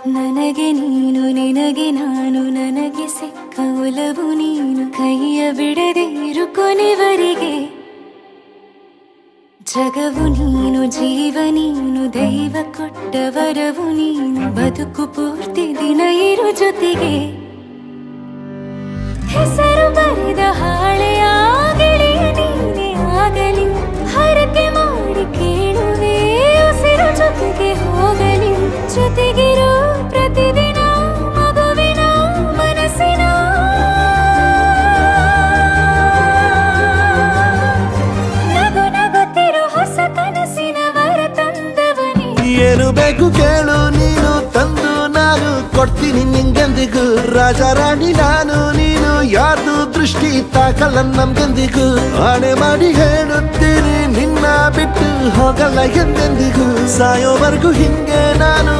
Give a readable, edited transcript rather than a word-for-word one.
ನನಗೆ ನೀನು ನಿನಗೆ ನಾನು ನನಗೆ ಸಿಕ್ಕ ಒಲವು ನೀನು ಕೈಯ ಬಿಡದೆ ಇರು ಕೊನೆವರೆಗೆ ಜಗವು ನೀನು ಜೀವ ನೀನು ದೈವ ಕೊಟ್ಟ ವರವು ನೀನು ಬದುಕು ಪೂರ್ತಿ ದಿನ ಇರು ಜೊತೆಗೆ ಹೆಸರು ಬರೆದ ಹಾಳೆಯ ಗೆಳೆಯ ನೀನೇ ಆಗಲಿ ಹರಕೆ ಮಾಡಿ ಕೇಳುವೆ ಉಸಿರು ಜೊತೆಗೆ ಹೋಗಲಿ ಜೊತೆಗಿರೋ ಪ್ರತಿದಿನ ಮಗುವಿನ ಮನಸ್ಸಿನ ನಗು ನಗುತ್ತಿರೋ ಹೊಸ ಕನಸಿನ ವರ ತಂದವನೇ ಏನು ಬೇಕು ಕೇಳು ನೀನು ತಂದು ನಾನು ಕೊಡ್ತೀನಿ ನಿಂಗೆಂದಿಗೂ ರಾಜ ರಾಣಿ ನಾನು ನೀನು ಯಾರ್ದು ದೃಷ್ಟಿ ತಾಕಲ್ಲ ನಮ್ಗೆಂದಿಗೂ ಆಣೆ ಮಾಡಿ ಹೇಳುತ್ತೀನಿ ನಿನ್ನ ಬಿಟ್ಟು ಹೋಗಲ್ಲ ಎಂದೆಂದಿಗೂ ಸಾಯೋವರೆಗೂ ಹಿಂಗೆ ನಾನು